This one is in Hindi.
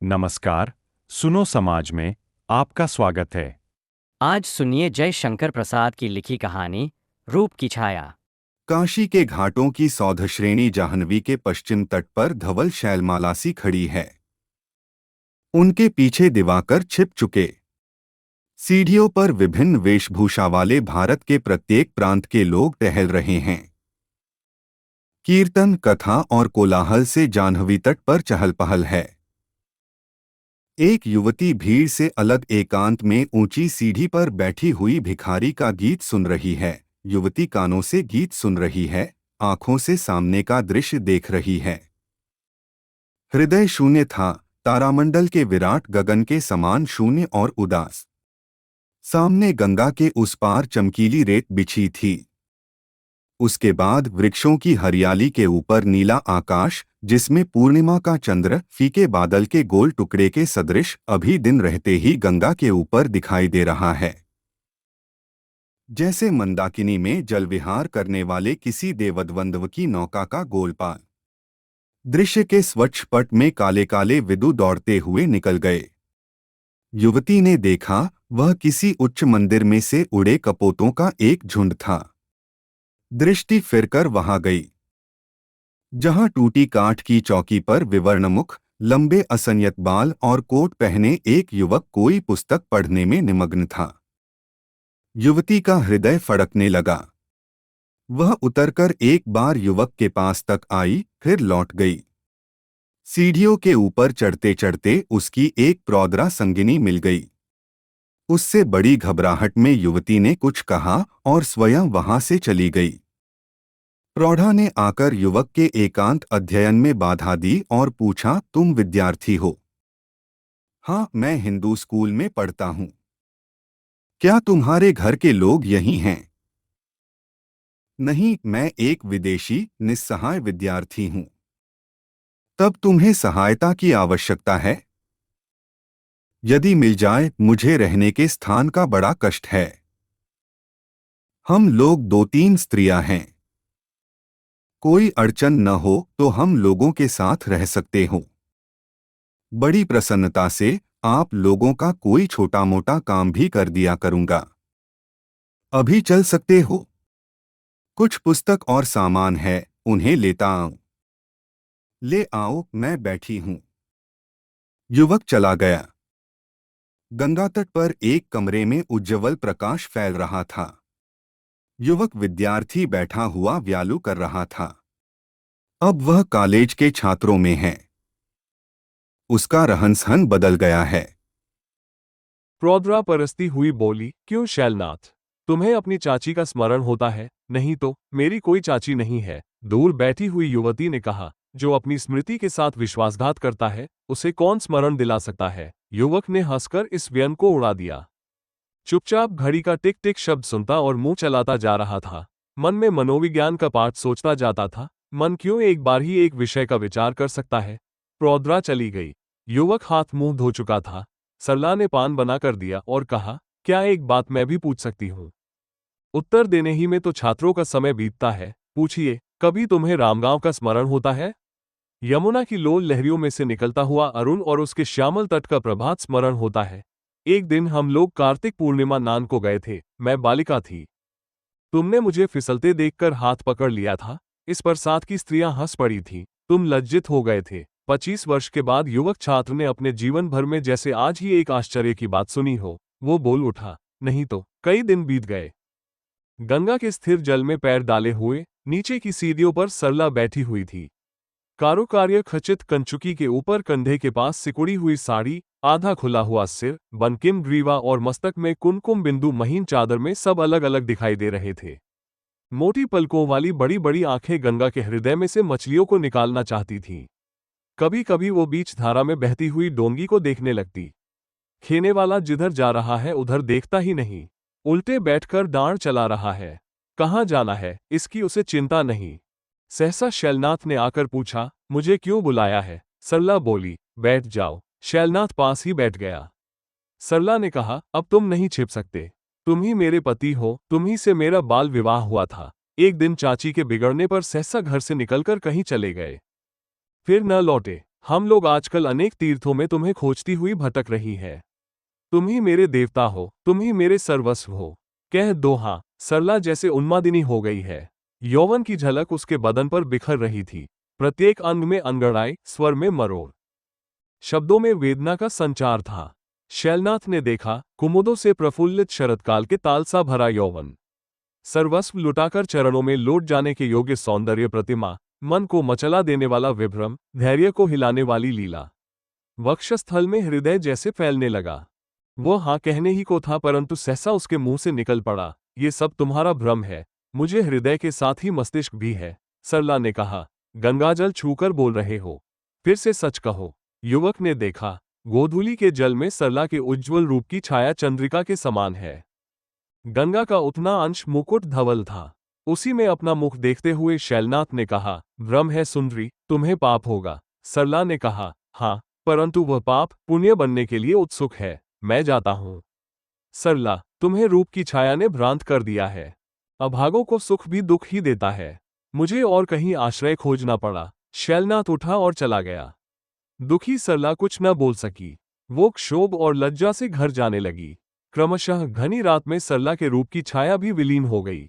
नमस्कार, सुनो समाज में आपका स्वागत है। आज सुनिए जय शंकर प्रसाद की लिखी कहानी रूप की छाया। काशी के घाटों की सौध श्रेणी जाह्नवी के पश्चिम तट पर धवल शैलमाला सी खड़ी है। उनके पीछे दिवाकर छिप चुके। सीढ़ियों पर विभिन्न वेशभूषा वाले भारत के प्रत्येक प्रांत के लोग टहल रहे हैं। कीर्तन, कथा और कोलाहल से जाह्नवी तट पर चहल पहल है। एक युवती भीड़ से अलग एकांत में ऊंची सीढ़ी पर बैठी हुई भिखारी का गीत सुन रही है। युवती कानों से गीत सुन रही है, आंखों से सामने का दृश्य देख रही है। हृदय शून्य था, तारामंडल के विराट गगन के समान शून्य और उदास। सामने गंगा के उस पार चमकीली रेत बिछी थी। उसके बाद वृक्षों की हरियाली के ऊपर नीला आकाश, जिसमें पूर्णिमा का चंद्र फीके बादल के गोल टुकड़े के सदृश अभी दिन रहते ही गंगा के ऊपर दिखाई दे रहा है। जैसे मंदाकिनी में जल विहार करने वाले किसी देवद्वंद्व की नौका का गोलपाल। दृश्य के स्वच्छ पट में काले काले विदु दौड़ते हुए निकल गए। युवती ने देखा, वह किसी उच्च मंदिर में से उड़े कपोतों का एक झुंड था। दृष्टि फिरकर वहां गई, जहां टूटी काठ की चौकी पर विवर्ण मुख, लंबे असंयत बाल और कोट पहने एक युवक कोई पुस्तक पढ़ने में निमग्न था। युवती का हृदय फड़कने लगा। वह उतरकर एक बार युवक के पास तक आई, फिर लौट गई। सीढ़ियों के ऊपर चढ़ते चढ़ते उसकी एक प्रौद्रा संगिनी मिल गई। उससे बड़ी घबराहट में युवती ने कुछ कहा और स्वयं वहां से चली गई। प्रौढ़ा ने आकर युवक के एकांत अध्ययन में बाधा दी और पूछा, तुम विद्यार्थी हो? हाँ, मैं हिंदू स्कूल में पढ़ता हूँ। क्या तुम्हारे घर के लोग यहीं हैं? नहीं, मैं एक विदेशी निस्सहाय विद्यार्थी हूँ। तब तुम्हें सहायता की आवश्यकता है? यदि मिल जाए, मुझे रहने के स्थान का बड़ा कष्ट है। हम लोग 2-3 स्त्रियां हैं। कोई अड़चन न हो तो हम लोगों के साथ रह सकते हो। बड़ी प्रसन्नता से आप लोगों का कोई छोटा मोटा काम भी कर दिया करूंगा। अभी चल सकते हो? कुछ पुस्तक और सामान है, उन्हें लेता आऊं। ले आओ, मैं बैठी हूं। युवक चला गया। गंगा तट पर एक कमरे में उज्ज्वल प्रकाश फैल रहा था। युवक विद्यार्थी बैठा हुआ व्यालू कर रहा था। अब वह कॉलेज के छात्रों में है। उसका रहन-सहन बदल गया है। प्रौद्रा परस्ती हुई बोली, क्यों शैलनाथ, तुम्हें अपनी चाची का स्मरण होता है? नहीं तो मेरी कोई चाची नहीं है, दूर बैठी हुई युवती ने कहा। जो अपनी स्मृति के साथ विश्वासघात करता है, उसे कौन स्मरण दिला सकता है? युवक ने हंसकर इस व्यंग को उड़ा दिया। चुपचाप घड़ी का टिक टिक शब्द सुनता और मुंह चलाता जा रहा था। मन में मनोविज्ञान का पाठ सोचता जाता था। मन क्यों एक बार ही एक विषय का विचार कर सकता है? प्रौद्रा चली गई। युवक हाथ मुंह धो चुका था। सरला ने पान बना कर दिया और कहा, क्या एक बात मैं भी पूछ सकती हूँ? उत्तर देने ही में तो छात्रों का समय बीतता है। पूछिए, कभी तुम्हें रामगांव का स्मरण होता है? यमुना की लोल लहरियों में से निकलता हुआ अरुण और उसके श्यामल तट का प्रभात स्मरण होता है। एक दिन हम लोग कार्तिक पूर्णिमा नान को गए थे। मैं बालिका थी। तुमने मुझे फिसलते देखकर हाथ पकड़ लिया था। इस पर साथ की स्त्रियां हंस पड़ी थीं। तुम लज्जित हो गए थे। 25 वर्ष के बाद युवक छात्र ने अपने जीवन भर में जैसे आज ही एक आश्चर्य की बात सुनी हो। वो बोल उठा, नहीं तो कई दिन बीत गए। गंगा के स्थिर जल में पैर डाले हुए नीचे की सीढ़ियों पर सरला बैठी हुई थी। कारुकार्य खचित कंचुकी के ऊपर कंधे के पास सिकुड़ी हुई साड़ी, आधा खुला हुआ सिर, बनकिम ग्रीवा और मस्तक में कुमकुम बिंदु महीन चादर में सब अलग अलग दिखाई दे रहे थे। मोटी पलकों वाली बड़ी बड़ी आंखें गंगा के हृदय में से मछलियों को निकालना चाहती थीं। कभी कभी वो बीच धारा में बहती हुई डोंगी को देखने लगती। खेने वाला जिधर जा रहा है उधर देखता ही नहीं, उल्टे बैठकर डांड चला रहा है। कहाँ जाना है इसकी उसे चिंता नहीं। सहसा शैलनाथ ने आकर पूछा, मुझे क्यों बुलाया है? सरला बोली, बैठ जाओ। शैलनाथ पास ही बैठ गया। सरला ने कहा, अब तुम नहीं छिप सकते। तुम ही मेरे पति हो, तुम ही से मेरा बाल विवाह हुआ था। एक दिन चाची के बिगड़ने पर सहसा घर से निकलकर कहीं चले गए, फिर न लौटे। हम लोग आजकल अनेक तीर्थों में तुम्हें खोजती हुई भटक रही है। तुम ही मेरे देवता हो, तुम ही मेरे सर्वस्व हो। कह दो हाँ। सरला जैसे उन्मादिनी हो गई है। यौवन की झलक उसके बदन पर बिखर रही थी। प्रत्येक अंग में अंगड़ाई, स्वर में मरोड़, शब्दों में वेदना का संचार था। शैलनाथ ने देखा, कुमुदों से प्रफुल्लित शरतकाल के ताल सा भरा यौवन, सर्वस्व लुटाकर चरणों में लौट जाने के योग्य सौंदर्य प्रतिमा, मन को मचला देने वाला विभ्रम, धैर्य को हिलाने वाली लीला, वक्षस्थल में हृदय जैसे फैलने लगा। वो हाँ कहने ही को था, परंतु सहसा उसके मुंह से निकल पड़ा, ये सब तुम्हारा भ्रम है, मुझे हृदय के साथ ही मस्तिष्क भी है। सरला ने कहा, गंगाजल छूकर बोल रहे हो, फिर से सच कहो। युवक ने देखा, गोधूली के जल में सरला के उज्ज्वल रूप की छाया चंद्रिका के समान है। गंगा का उतना अंश मुकुट धवल था। उसी में अपना मुख देखते हुए शैलनाथ ने कहा, भ्रम है सुंदरी, तुम्हें पाप होगा। सरला ने कहा, हाँ, परंतु वह पाप पुण्य बनने के लिए उत्सुक है। मैं जाता हूं। सरला, तुम्हें रूप की छाया ने भ्रांत कर दिया है। अभागों को सुख भी दुख ही देता है। मुझे और कहीं आश्रय खोजना पड़ा। शैलनाथ उठा और चला गया। दुखी सरला कुछ न बोल सकी। वो क्षोभ और लज्जा से घर जाने लगी। क्रमशः घनी रात में सरला के रूप की छाया भी विलीन हो गई।